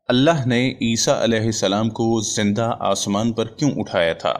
اللہ نے عیسیٰ علیہ السلام کو زندہ آسمان پر کیوں اٹھایا تھا؟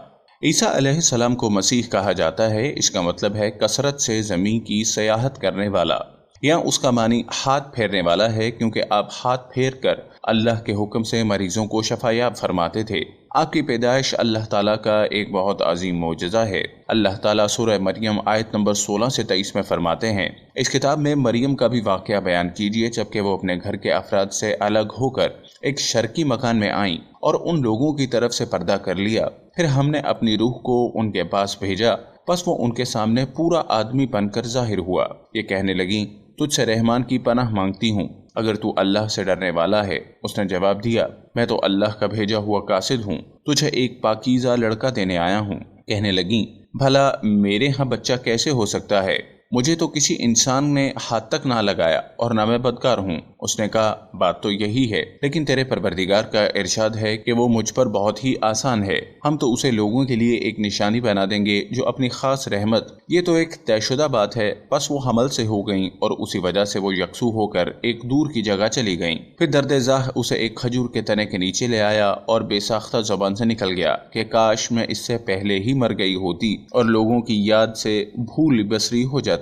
عیسیٰ علیہ السلام کو مسیح کہا جاتا ہے۔ اس کا مطلب ہے کثرت سے زمین کی سیاحت کرنے والا، یا اس کا معنی ہاتھ پھیرنے والا ہے، کیونکہ آپ ہاتھ پھیر کر اللہ کے حکم سے مریضوں کو شفا یاب فرماتے تھے۔ آپ کی پیدائش اللہ تعالیٰ کا ایک بہت عظیم معجزہ ہے۔ اللہ تعالیٰ سورہ مریم آیت نمبر 16 سے 23 میں فرماتے ہیں، اس کتاب میں مریم کا بھی واقعہ بیان کیجیے جبکہ وہ اپنے گھر کے افراد سے الگ ہو کر ایک شرقی مکان میں آئیں اور ان لوگوں کی طرف سے پردہ کر لیا۔ پھر ہم نے اپنی روح کو ان کے پاس بھیجا، پس وہ ان کے سامنے پورا آدمی بن کر ظاہر ہوا۔ یہ کہنے لگیں، تجھ سے رحمان کی پناہ مانگتی ہوں، اگر تو اللہ سے ڈرنے والا ہے۔ اس نے جواب دیا، میں تو اللہ کا بھیجا ہوا قاصد ہوں، تجھے ایک پاکیزہ لڑکا دینے آیا ہوں۔ کہنے لگیں، بھلا میرے ہاں بچہ کیسے ہو سکتا ہے؟ مجھے تو کسی انسان نے ہاتھ تک نہ لگایا اور نہ میں بدکار ہوں۔ اس نے کہا، بات تو یہی ہے، لیکن تیرے پروردگار کا ارشاد ہے کہ وہ مجھ پر بہت ہی آسان ہے، ہم تو اسے لوگوں کے لیے ایک نشانی بنا دیں گے جو اپنی خاص رحمت۔ یہ تو ایک طے شدہ بات ہے۔ پس وہ حمل سے ہو گئیں اور اسی وجہ سے وہ یکسو ہو کر ایک دور کی جگہ چلی گئیں۔ پھر درد زاہ اسے ایک کھجور کے تنے کے نیچے لے آیا اور بے ساختہ زبان سے نکل گیا کہ کاش میں اس سے پہلے ہی مر گئی ہوتی اور لوگوں کی یاد سے بھول بسری ہو جاتی۔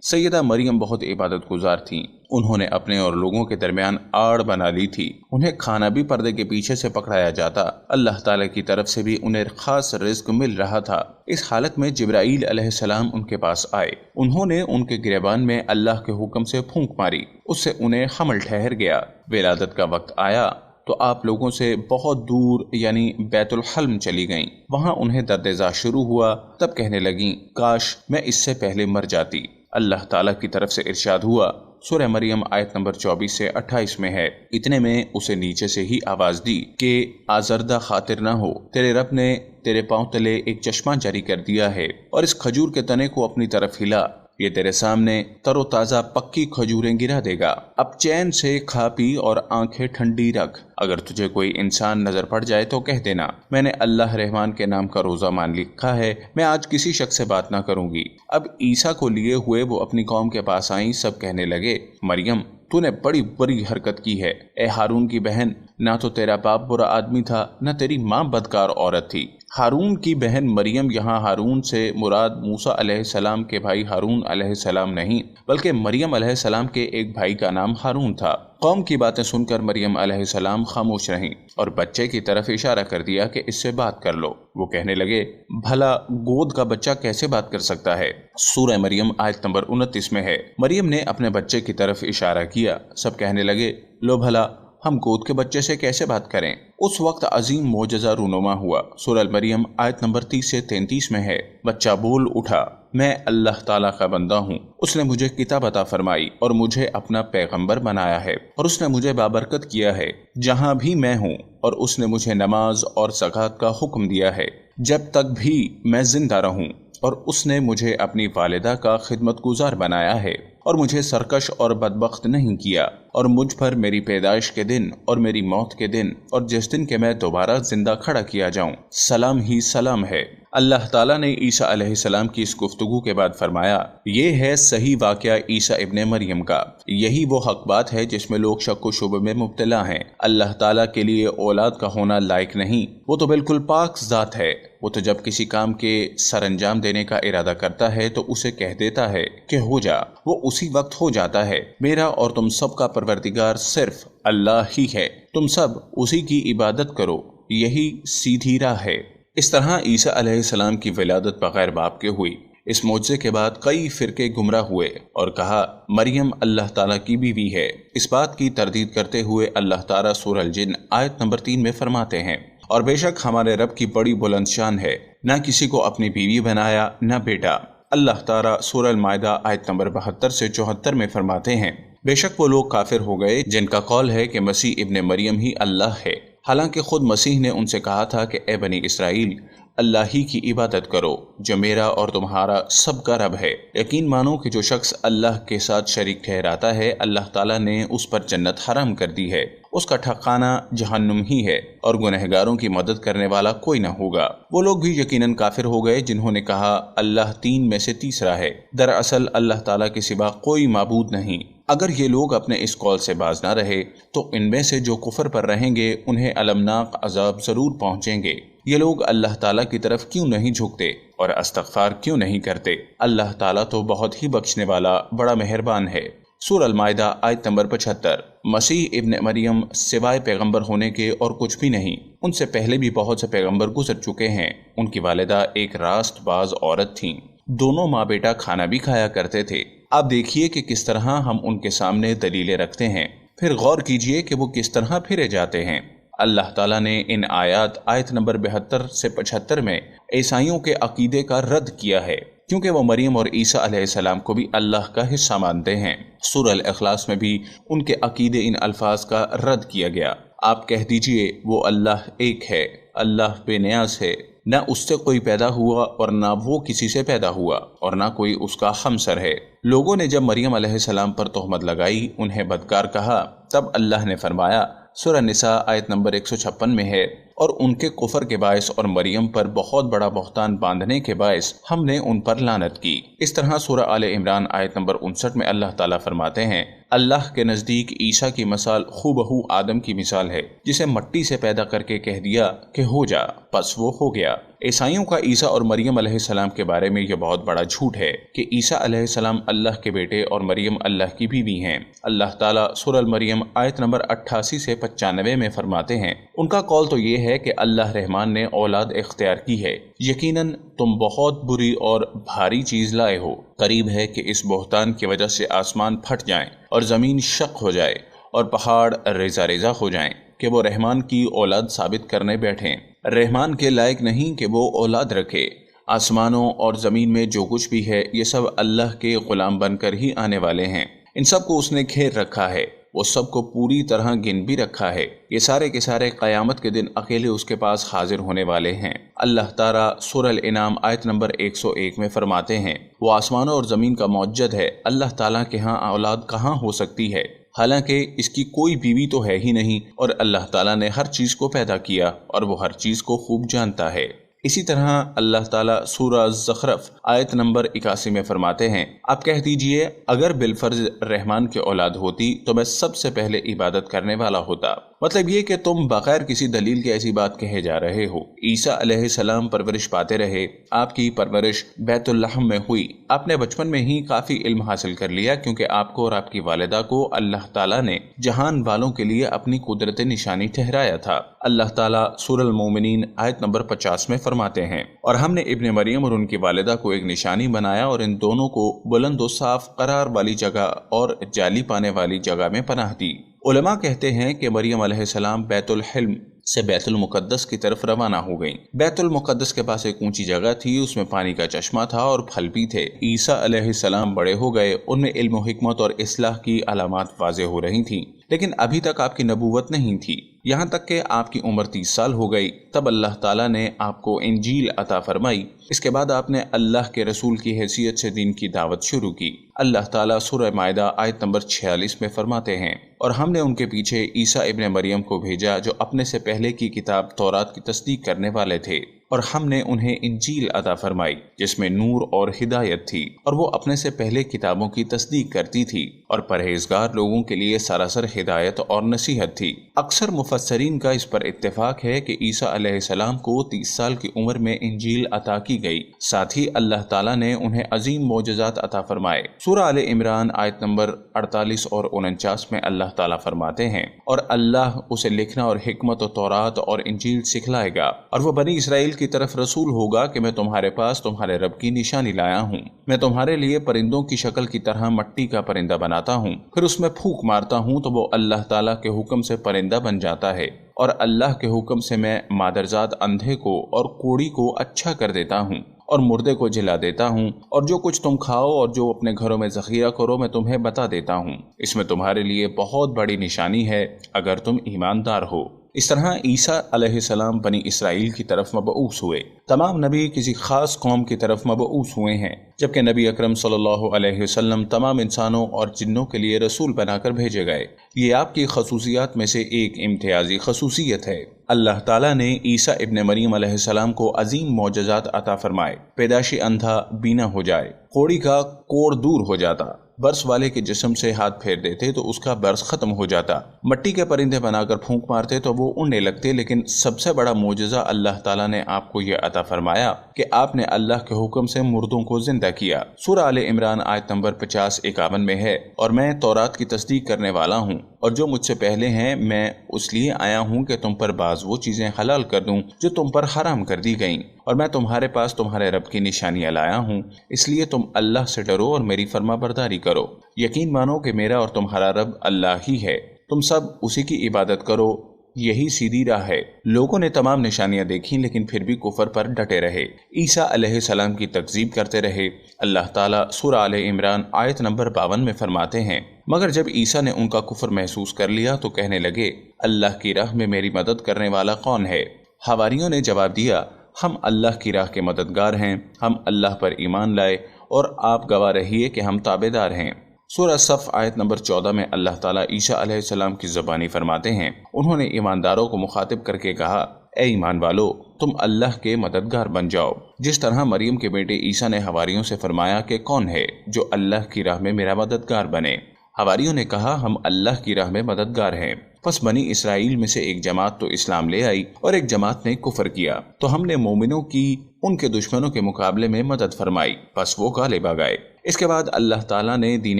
سیدہ مریم بہت عبادت گزار تھیں۔ انہوں نے اپنے اور لوگوں کے درمیان آڑ بنا لی تھی۔ انہیں کھانا بھی پردے کے پیچھے سے پکڑایا جاتا۔ اللہ تعالیٰ کی طرف سے بھی انہیں خاص رزق مل رہا تھا۔ اس حالت میں جبرائیل علیہ السلام ان کے پاس آئے۔ انہوں نے ان کے گریبان میں اللہ کے حکم سے پھونک ماری، اس سے انہیں حمل ٹھہر گیا۔ ولادت کا وقت آیا تو آپ لوگوں سے بہت دور یعنی بیت الحلم چلی گئیں۔ وہاں انہیں درد زا شروع ہوا، تب کہنے لگیں، کاش میں اس سے پہلے مر جاتی۔ اللہ تعالیٰ کی طرف سے ارشاد ہوا، سورہ مریم آیت نمبر 24 سے 28 میں ہے، اتنے میں اسے نیچے سے ہی آواز دی کہ آزردہ خاطر نہ ہو، تیرے رب نے تیرے پاؤں تلے ایک چشمہ جاری کر دیا ہے، اور اس کھجور کے تنے کو اپنی طرف ہلا، یہ تیرے سامنے تر و تازہ پکی کھجوریں گرا دے گا۔ اب چین سے کھا پی اور آنکھیں ٹھنڈی رکھ۔ اگر تجھے کوئی انسان نظر پڑ جائے تو کہہ دینا، میں نے اللہ رحمان کے نام کا روزہ مان لکھا ہے، میں آج کسی شخص سے بات نہ کروں گی۔ اب عیسیٰ کو لیے ہوئے وہ اپنی قوم کے پاس آئیں۔ سب کہنے لگے، مریم تو نے بڑی بری حرکت کی ہے۔ اے ہارون کی بہن، نہ تو تیرا باپ برا آدمی تھا، نہ تیری ماں بدکار عورت تھی۔ ہارون کی بہن مریم، یہاں ہارون سے مراد موسیٰ علیہ السلام کے بھائی ہارون علیہ السلام نہیں، بلکہ مریم علیہ السلام کے ایک بھائی کا نام ہارون تھا۔ قوم کی باتیں سن کر مریم علیہ السلام خاموش رہیں اور بچے کی طرف اشارہ کر دیا کہ اس سے بات کر لو۔ وہ کہنے لگے، بھلا گود کا بچہ کیسے بات کر سکتا ہے؟ سورہ مریم آیت نمبر 29 میں ہے۔ مریم نے اپنے بچے کی طرف اشارہ کیا۔ سب کہنے لگے، لو بھلا ہم گود کے بچے سے کیسے بات کریں؟ اس وقت عظیم معجزہ رونما ہوا۔ سورہ مریم آیت نمبر 30 سے 33 میں ہے، بچہ بول اٹھا، میں اللہ تعالیٰ کا بندہ ہوں، اس نے مجھے کتاب عطا فرمائی اور مجھے اپنا پیغمبر بنایا ہے، اور اس نے مجھے بابرکت کیا ہے جہاں بھی میں ہوں، اور اس نے مجھے نماز اور زکوٰۃ کا حکم دیا ہے جب تک بھی میں زندہ رہوں، اور اس نے مجھے اپنی والدہ کا خدمت گزار بنایا ہے اور مجھے سرکش اور بدبخت نہیں کیا، اور مجھ پر میری پیدائش کے دن اور میری موت کے دن اور جس دن کے میں دوبارہ زندہ کھڑا کیا جاؤں سلام ہی سلام ہے۔ اللہ تعالیٰ نے عیسیٰ علیہ السلام کی اس گفتگو کے بعد فرمایا، یہ ہے صحیح واقعہ عیسیٰ ابن مریم کا۔ یہی وہ حق بات ہے جس میں لوگ شک و شبہ میں مبتلا ہیں۔ اللہ تعالیٰ کے لیے اولاد کا ہونا لائق نہیں، وہ تو بالکل پاک ذات ہے۔ وہ تو جب کسی کام کے سر انجام دینے کا ارادہ کرتا ہے تو اسے کہہ دیتا ہے کہ ہو جا، وہ اسی وقت ہو جاتا ہے۔ میرا اور تم سب کا پروردگار صرف اللہ ہی ہے، تم سب اسی کی عبادت کرو، یہی سیدھی راہ ہے۔ اس طرح عیسیٰ علیہ السلام کی ولادت بغیر باپ کے ہوئی۔ اس معجزے کے بعد کئی فرقے گمراہ ہوئے اور کہا مریم اللہ تعالیٰ کی بیوی ہے۔ اس بات کی تردید کرتے ہوئے اللہ تعالیٰ سورہ الجن آیت نمبر 3 میں فرماتے ہیں، اور بے شک ہمارے رب کی بڑی بلند شان ہے، نہ کسی کو اپنی بیوی بنایا نہ بیٹا۔ اللہ تعالیٰ سورہ المائدہ آیت نمبر 72 سے 74 میں فرماتے ہیں، بے شک وہ لوگ کافر ہو گئے جن کا قول ہے کہ مسیح ابن مریم ہی اللہ ہے، حالانکہ خود مسیح نے ان سے کہا تھا کہ اے بنی اسرائیل، اللہ ہی کی عبادت کرو جو میرا اور تمہارا سب کا رب ہے۔ یقین مانو کہ جو شخص اللہ کے ساتھ شریک ٹھہراتا ہے، اللہ تعالیٰ نے اس پر جنت حرام کر دی ہے، اس کا ٹھکانہ جہنم ہی ہے، اور گنہگاروں کی مدد کرنے والا کوئی نہ ہوگا۔ وہ لوگ بھی یقیناً کافر ہو گئے جنہوں نے کہا اللہ تین میں سے تیسرا ہے۔ دراصل اللہ تعالیٰ کے سوا کوئی معبود نہیں، اگر یہ لوگ اپنے اس قول سے باز نہ رہے تو ان میں سے جو کفر پر رہیں گے انہیں المناک عذاب ضرور پہنچیں گے۔ یہ لوگ اللہ تعالیٰ کی طرف کیوں نہیں جھکتے اور استغفار کیوں نہیں کرتے؟ اللہ تعالیٰ تو بہت ہی بخشنے والا بڑا مہربان ہے۔ سورہ المائدہ آیت نمبر 75۔ مسیح ابن مریم سوائے پیغمبر ہونے کے اور کچھ بھی نہیں۔ ان سے پہلے بھی بہت سے پیغمبر گزر چکے ہیں۔ ان کی والدہ ایک راست باز عورت تھیں۔ دونوں ماں بیٹا کھانا بھی کھایا کرتے تھے۔ آپ دیکھیے کہ کس طرح ہم ان کے سامنے دلیلیں رکھتے ہیں، پھر غور کیجئے کہ وہ کس طرح پھرے جاتے ہیں۔ اللہ تعالیٰ نے ان آیت نمبر 72 سے 75 میں عیسائیوں کے عقیدے کا رد کیا ہے، کیونکہ وہ مریم اور عیسیٰ علیہ السلام کو بھی اللہ کا حصہ مانتے ہیں۔ سورہ الاخلاص میں بھی ان کے عقیدے ان الفاظ کا رد کیا گیا۔ آپ کہہ دیجئے وہ اللہ ایک ہے، اللہ بے نیاز ہے، نہ اس سے کوئی پیدا ہوا اور نہ وہ کسی سے پیدا ہوا، اور نہ کوئی اس کا ہمسر ہے۔ لوگوں نے جب مریم علیہ السلام پر تہمت لگائی، انہیں بدکار کہا، تب اللہ نے فرمایا، سورہ نساء آیت نمبر 156 میں ہے، اور ان کے کفر کے باعث اور مریم پر بہت بڑا بہتان باندھنے کے باعث ہم نے ان پر لعنت کی۔ اس طرح سورہ آل عمران آیت نمبر 59 میں اللہ تعالیٰ فرماتے ہیں، اللہ کے نزدیک عیسیٰ کی مثال ہو بہو آدم کی مثال ہے، جسے مٹی سے پیدا کر کے کہہ دیا کہ ہو جا، پس وہ ہو گیا۔ عیسائیوں کا عیسیٰ اور مریم علیہ السلام کے بارے میں یہ بہت بڑا جھوٹ ہے کہ عیسیٰ علیہ السلام اللہ کے بیٹے اور مریم اللہ کی بیوی ہیں۔ اللہ تعالیٰ سورہ المریم آیت نمبر 88 سے 95 میں فرماتے ہیں، ان کا قول تو یہ ہے کہ اللہ رحمان نے اولاد اختیار کی ہے، یقیناً تم بہت بری اور بھاری چیز لائے ہو۔ قریب ہے کہ اس بہتان کی وجہ سے آسمان پھٹ جائیں اور زمین شق ہو جائے اور پہاڑ ریزہ ریزہ ہو جائیں کہ وہ رحمان کی اولاد ثابت کرنے بیٹھیں۔ رحمان کے لائق نہیں کہ وہ اولاد رکھے۔ آسمانوں اور زمین میں جو کچھ بھی ہے یہ سب اللہ کے غلام بن کر ہی آنے والے ہیں۔ ان سب کو اس نے گھیر رکھا ہے، وہ سب کو پوری طرح گن بھی رکھا ہے۔ یہ سارے کے سارے قیامت کے دن اکیلے اس کے پاس حاضر ہونے والے ہیں۔ اللہ تعالیٰ سورہ الانعام آیت نمبر 101 میں فرماتے ہیں، وہ آسمانوں اور زمین کا موجد ہے، اللہ تعالیٰ کے ہاں اولاد کہاں ہو سکتی ہے، حالانکہ اس کی کوئی بیوی تو ہے ہی نہیں، اور اللہ تعالیٰ نے ہر چیز کو پیدا کیا اور وہ ہر چیز کو خوب جانتا ہے۔ اسی طرح اللہ تعالیٰ سورہ زخرف آیت نمبر 81 میں فرماتے ہیں، آپ کہہ دیجئے اگر بالفرض رحمان کی اولاد ہوتی تو میں سب سے پہلے عبادت کرنے والا ہوتا۔ مطلب یہ کہ تم بغیر کسی دلیل کے ایسی بات کہے جا رہے ہو۔ عیسیٰ علیہ السلام پرورش پاتے رہے، آپ کی پرورش بیت اللحم میں ہوئی، آپ نے بچپن میں ہی کافی علم حاصل کر لیا، کیونکہ آپ کو اور آپ کی والدہ کو اللہ تعالیٰ نے جہان والوں کے لیے اپنی قدرت نشانی ٹھہرایا تھا۔ اللہ تعالیٰ سورہ المومنین آیت نمبر 50 میں فرماتے ہیں، اور ہم نے ابن مریم اور ان کی والدہ کو ایک نشانی بنایا اور ان دونوں کو بلند و صاف قرار والی جگہ اور جالی پانے والی جگہ میں پناہ دی۔ علماء کہتے ہیں کہ مریم علیہ السلام بیت الحلم سے بیت المقدس کی طرف روانہ ہو گئیں۔ بیت المقدس کے پاس ایک اونچی جگہ تھی، اس میں پانی کا چشمہ تھا اور پھل بھی تھے۔ عیسیٰ علیہ السلام بڑے ہو گئے، ان میں علم و حکمت اور اصلاح کی علامات واضح ہو رہی تھیں، لیکن ابھی تک آپ کی نبوت نہیں تھی، یہاں تک کہ آپ کی عمر 30 سال ہو گئی، تب اللہ تعالیٰ نے آپ کو انجیل عطا فرمائی۔ اس کے بعد آپ نے اللہ کے رسول کی حیثیت سے دین کی دعوت شروع کی۔ اللہ تعالیٰ سورہ مائدہ آیت نمبر 46 میں فرماتے ہیں، اور ہم نے ان کے پیچھے عیسیٰ ابن مریم کو بھیجا جو اپنے سے پہلے کی کتاب تورات کی تصدیق کرنے والے تھے، اور ہم نے انہیں انجیل عطا فرمائی جس میں نور اور ہدایت تھی، اور وہ اپنے سے پہلے کتابوں کی تصدیق کرتی تھی اور پرہیزگار لوگوں کے لیے سراسر ہدایت اور نصیحت تھی۔ اکثر مفسرین کا اس پر اتفاق ہے کہ عیسیٰ علیہ السلام کو 30 سال کی عمر میں انجیل عطا کی گئی، ساتھ ہی اللہ تعالیٰ نے انہیں عظیم معجزات عطا فرمائے۔ سورہ آل عمران آیت نمبر 48 اور 49 میں اللہ تعالیٰ فرماتے ہیں، اور اللہ اسے لکھنا اور حکمت و تورات اور انجیل سکھلائے گا، اور وہ بنی اسرائیل کی طرف رسول ہوگا کہ میں تمہارے پاس تمہارے رب کی نشانی لایا ہوں۔ میں تمہارے لیے پرندوں کی شکل کی طرح مٹی کا پرندہ بناتا ہوں، پھر اس میں پھونک مارتا ہوں تو وہ اللہ تعالیٰ کے حکم سے پرندہ بن جاتا ہے، اور اللہ کے حکم سے میں مادرزاد اندھے کو اور کوڑی کو اچھا کر دیتا ہوں اور مردے کو جلا دیتا ہوں، اور جو کچھ تم کھاؤ اور جو اپنے گھروں میں ذخیرہ کرو میں تمہیں بتا دیتا ہوں۔ اس میں تمہارے لیے بہت بڑی نشانی ہے اگر تم ایماندار ہو۔ اس طرح عیسیٰ علیہ السلام بنی اسرائیل کی طرف مبعوث ہوئے۔ تمام نبی کسی خاص قوم کی طرف مبعوث ہوئے ہیں، جبکہ نبی اکرم صلی اللہ علیہ وسلم تمام انسانوں اور جنوں کے لیے رسول بنا کر بھیجے گئے۔ یہ آپ کی خصوصیات میں سے ایک امتیازی خصوصیت ہے۔ اللہ تعالیٰ نے عیسیٰ ابن مریم علیہ السلام کو عظیم معجزات عطا فرمائے۔ پیدائشی اندھا بینا ہو جائے، کوڑی کا کوڑ دور ہو جاتا، برس والے کے جسم سے ہاتھ پھیر دیتے تو اس کا برس ختم ہو جاتا، مٹی کے پرندے بنا کر پھونک مارتے تو وہ اڑنے لگتے، لیکن سب سے بڑا معجزہ اللہ تعالیٰ نے آپ کو یہ عطا فرمایا کہ آپ نے اللہ کے حکم سے مردوں کو زندہ کیا۔ سورہ آل عمران آیت نمبر 50-51 میں ہے، اور میں تورات کی تصدیق کرنے والا ہوں، اور جو مجھ سے پہلے ہیں میں اس لیے آیا ہوں کہ تم پر بعض وہ چیزیں حلال کر دوں جو تم پر حرام کر دی گئیں، اور میں تمہارے پاس تمہارے رب کی نشانیاں لایا ہوں، اس لیے تم اللہ سے ڈرو اور میری فرما برداری کرو، یقین مانو کہ میرا اور تمہارا رب اللہ ہی ہے، تم سب اسی کی عبادت کرو، یہی سیدھی راہ ہے۔ لوگوں نے تمام نشانیاں دیکھیں لیکن پھر بھی کفر پر ڈٹے رہے، عیسیٰ علیہ السلام کی تکذیب کرتے رہے۔ اللہ تعالیٰ سورہ آل عمران آیت نمبر 52 میں فرماتے ہیں، مگر جب عیسیٰ نے ان کا کفر محسوس کر لیا تو کہنے لگے، اللہ کی راہ میں میری مدد کرنے والا کون ہے؟ حواریوں نے جواب دیا، ہم اللہ کی راہ کے مددگار ہیں، ہم اللہ پر ایمان لائے اور آپ گواہ رہیے کہ ہم تابعدار ہیں۔ سورہ صف آیت نمبر 14 میں اللہ تعالیٰ عیسیٰ علیہ السلام کی زبانی فرماتے ہیں، انہوں نے ایمانداروں کو مخاطب کر کے کہا، اے ایمان والو، تم اللہ کے مددگار بن جاؤ، جس طرح مریم کے بیٹے عیسیٰ نے حواریوں سے فرمایا کہ کون ہے جو اللہ کی راہ میں میرا مددگار بنے؟ حواریوں نے کہا، ہم اللہ کی راہ میں مددگار ہیں۔ پس بنی اسرائیل میں سے ایک جماعت تو اسلام لے آئی اور ایک جماعت نے کفر کیا، تو ہم نے مومنوں کی ان کے دشمنوں کے مقابلے میں مدد فرمائی، پس وہ غالب آ گئے۔ اس کے بعد اللہ تعالیٰ نے دین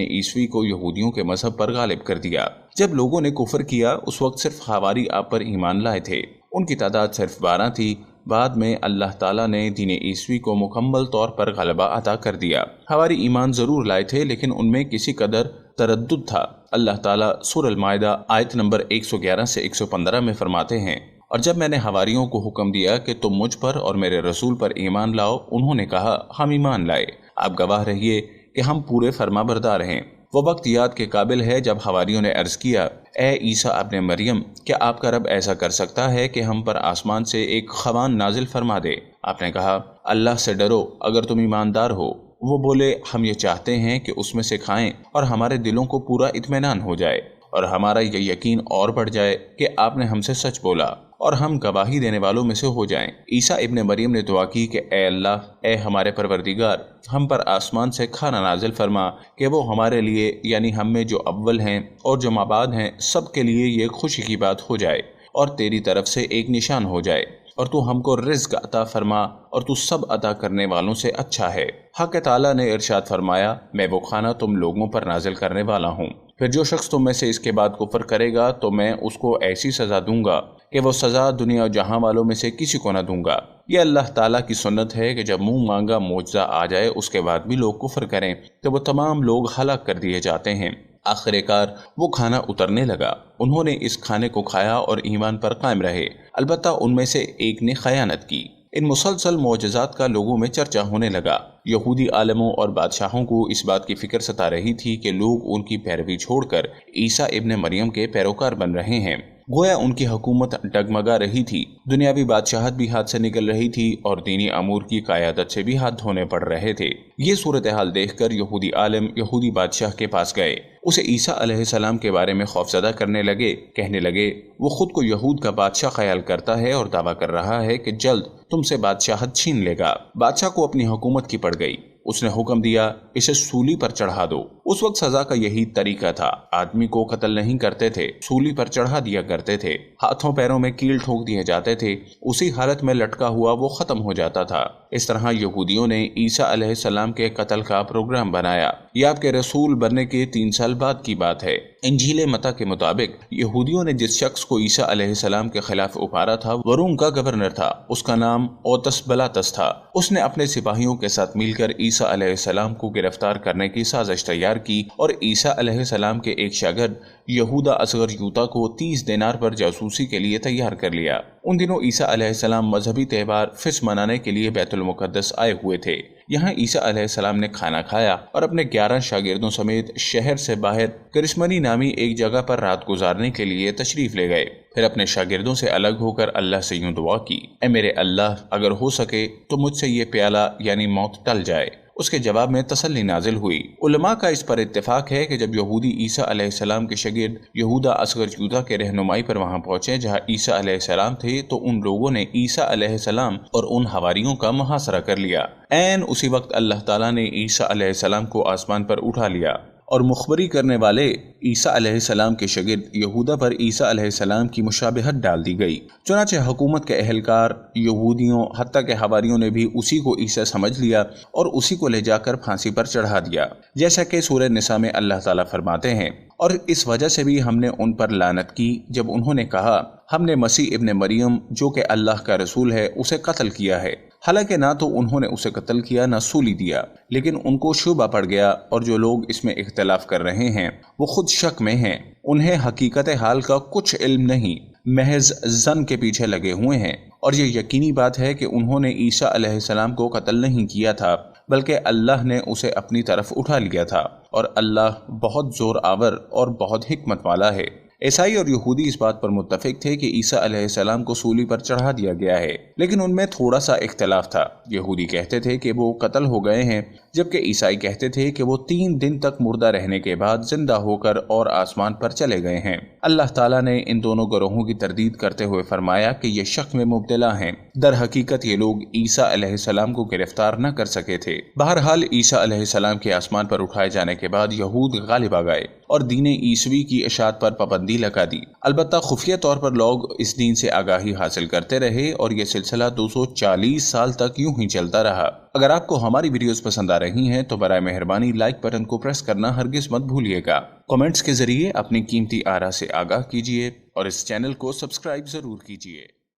عیسوی کو یہودیوں کے مذہب پر غالب کر دیا۔ جب لوگوں نے کفر کیا اس وقت صرف حواری آپ پر ایمان لائے تھے، ان کی تعداد صرف 12 تھی۔ بعد میں اللہ تعالیٰ نے دین عیسوی کو مکمل طور پر غلبہ عطا کر دیا۔ حواری ایمان ضرور لائے تھے لیکن ان میں کسی قدر تردد تھا۔ اللہ تعالیٰ سورہ المائدہ آیت نمبر 111 سے 115 میں فرماتے ہیں، اور جب میں نے حواریوں کو حکم دیا کہ تم مجھ پر اور میرے رسول پر ایمان لاؤ، انہوں نے کہا، ہم ایمان لائے، آپ گواہ رہیے کہ ہم پورے فرما بردار ہیں۔ وہ وقت یاد کے قابل ہے جب حواریوں نے عرض کیا، اے عیسیٰ ابن مریم، کیا آپ کا رب ایسا کر سکتا ہے کہ ہم پر آسمان سے ایک خوان نازل فرما دے؟ آپ نے کہا، اللہ سے ڈرو اگر تم ایماندار ہو۔ وہ بولے، ہم یہ چاہتے ہیں کہ اس میں سے کھائیں اور ہمارے دلوں کو پورا اطمینان ہو جائے اور ہمارا یہ یقین اور بڑھ جائے کہ آپ نے ہم سے سچ بولا اور ہم گواہی دینے والوں میں سے ہو جائیں۔ عیسیٰ ابن مریم نے دعا کی کہ اے اللہ، اے ہمارے پروردگار، ہم پر آسمان سے کھانا نازل فرما کہ وہ ہمارے لیے، یعنی ہم میں جو اول ہیں اور جو مابعد ہیں، سب کے لیے یہ خوشی کی بات ہو جائے اور تیری طرف سے ایک نشان ہو جائے، اور تو ہم کو رزق عطا فرما اور تو سب عطا کرنے والوں سے اچھا ہے۔ حق تعالیٰ نے ارشاد فرمایا، میں وہ کھانا تم لوگوں پر نازل کرنے والا ہوں، پھر جو شخص تم میں سے اس کے بعد کفر کرے گا تو میں اس کو ایسی سزا دوں گا کہ وہ سزا دنیا و جہاں والوں میں سے کسی کو نہ دوں گا۔ یہ اللہ تعالیٰ کی سنت ہے کہ جب منہ مانگا معجزہ آ جائے اس کے بعد بھی لوگ کفر کریں تو وہ تمام لوگ ہلاک کر دیے جاتے ہیں۔ آخر کار وہ کھانا اترنے لگا، انہوں نے اس کھانے کو کھایا اور ایمان پر قائم رہے، البتہ ان میں سے ایک نے خیانت کی۔ ان مسلسل معجزات کا لوگوں میں چرچا ہونے لگا۔ یہودی عالموں اور بادشاہوں کو اس بات کی فکر ستا رہی تھی کہ لوگ ان کی پیروی چھوڑ کر عیسیٰ ابن مریم کے پیروکار بن رہے ہیں، گویا ان کی حکومت ڈگمگا رہی تھی، دنیاوی بادشاہت بھی ہاتھ سے نکل رہی تھی اور دینی امور کی قیادت سے بھی ہاتھ دھونے پڑ رہے تھے۔ یہ صورتحال دیکھ کر یہودی عالم یہودی بادشاہ کے پاس گئے، اسے عیسیٰ علیہ السلام کے بارے میں خوفزدہ کرنے لگے، کہنے لگے، وہ خود کو یہود کا بادشاہ خیال کرتا ہے اور دعویٰ کر رہا ہے کہ جلد تم سے بادشاہت چھین لے گا۔ بادشاہ کو اپنی حکومت کی پڑ گئی، اس نے حکم دیا، اسے سولی پر چڑھا دو۔ اس وقت سزا کا یہی طریقہ تھا، آدمی کو قتل نہیں کرتے تھے، سولی پر چڑھا دیا کرتے تھے، ہاتھوں پیروں میں کیل ٹھوک دیے جاتے تھے، اسی حالت میں لٹکا ہوا وہ ختم ہو جاتا تھا۔ اس طرح یہودیوں نے عیسیٰ علیہ السلام کے قتل کا پروگرام بنایا۔ یہ آپ کے رسول بننے کے 3 سال بعد کی بات ہے۔ انجیل متی کے مطابق یہودیوں نے جس شخص کو عیسیٰ علیہ السلام کے خلاف اپارا تھا وہ روم کا گورنر تھا، اس کا نام اوتس بلاتس تھا۔ اس نے اپنے سپاہیوں کے ساتھ مل کر عیسیٰ علیہ السلام کو گرفتار کرنے کی سازش تیار کی اور عیسیٰ علیہ السلام کے ایک شاگرد یہودا اصغر یوتا کو 30 دینار پر جاسوسی کے لیے تیار کر لیا۔ ان دنوں عیسیٰ علیہ السلام مذہبی تہوار فس منانے کے لیے بیت المقدس آئے ہوئے تھے۔ یہاں عیسیٰ علیہ السلام نے کھانا کھایا اور اپنے 11 شاگردوں سمیت شہر سے باہر کرسمنی نامی ایک جگہ پر رات گزارنے کے لیے تشریف لے گئے۔ پھر اپنے شاگردوں سے الگ ہو کر اللہ سے یوں دعا کی، اے میرے اللہ، اگر ہو سکے تو مجھ سے یہ پیالہ یعنی موت ٹل جائے۔ اس کے جواب میں تسلی نازل ہوئی۔ علماء کا اس پر اتفاق ہے کہ جب یہودی عیسیٰ علیہ السلام کے شاگرد یہودا اصغر یودا کے رہنمائی پر وہاں پہنچے جہاں عیسیٰ علیہ السلام تھے تو ان لوگوں نے عیسیٰ علیہ السلام اور ان حواریوں کا محاصرہ کر لیا۔ عین اسی وقت اللہ تعالیٰ نے عیسیٰ علیہ السلام کو آسمان پر اٹھا لیا اور مخبری کرنے والے عیسیٰ علیہ السلام کے شاگرد یہودا پر عیسیٰ علیہ السلام کی مشابہت ڈال دی گئی۔ چنانچہ حکومت کے اہلکار، یہودیوں، حتیٰ کہ حواریوں نے بھی اسی کو عیسیٰ سمجھ لیا اور اسی کو لے جا کر پھانسی پر چڑھا دیا، جیسا کہ سورہ نساء میں اللہ تعالیٰ فرماتے ہیں، اور اس وجہ سے بھی ہم نے ان پر لعنت کی جب انہوں نے کہا ہم نے مسیح ابن مریم جو کہ اللہ کا رسول ہے اسے قتل کیا ہے، حالانکہ نہ تو انہوں نے اسے قتل کیا نہ سولی دیا، لیکن ان کو شبہ پڑ گیا، اور جو لوگ اس میں اختلاف کر رہے ہیں وہ خود شک میں ہیں، انہیں حقیقت حال کا کچھ علم نہیں، محض ظن کے پیچھے لگے ہوئے ہیں، اور یہ یقینی بات ہے کہ انہوں نے عیسیٰ علیہ السلام کو قتل نہیں کیا تھا بلکہ اللہ نے اسے اپنی طرف اٹھا لیا تھا، اور اللہ بہت زور آور اور بہت حکمت والا ہے۔ عیسائی اور یہودی اس بات پر متفق تھے کہ عیسیٰ علیہ السلام کو سولی پر چڑھا دیا گیا ہے، لیکن ان میں تھوڑا سا اختلاف تھا۔ یہودی کہتے تھے کہ وہ قتل ہو گئے ہیں، جبکہ عیسائی کہتے تھے کہ وہ 3 دن تک مردہ رہنے کے بعد زندہ ہو کر اور آسمان پر چلے گئے ہیں۔ اللہ تعالیٰ نے ان دونوں گروہوں کی تردید کرتے ہوئے فرمایا کہ یہ شک میں مبتلا ہیں، در حقیقت یہ لوگ عیسیٰ علیہ السلام کو گرفتار نہ کر سکے تھے۔ بہرحال عیسیٰ علیہ السلام کے آسمان پر اٹھائے جانے کے بعد یہود غالب آ گئے اور دین عیسوی کی اشاعت پر پابندی لگا دی۔ البتہ خفیہ طور پر لوگ اس دین سے آگاہی حاصل کرتے رہے اور یہ سلسلہ 240 سال تک یوں ہی چلتا رہا۔ اگر آپ کو ہماری ویڈیوز پسند آ رہی ہیں تو برائے مہربانی لائک بٹن کو پریس کرنا ہرگز مت بھولیے گا۔ کمنٹس کے ذریعے اپنی قیمتی آراء سے آگاہ کیجیے اور اس چینل کو سبسکرائب ضرور کیجیے۔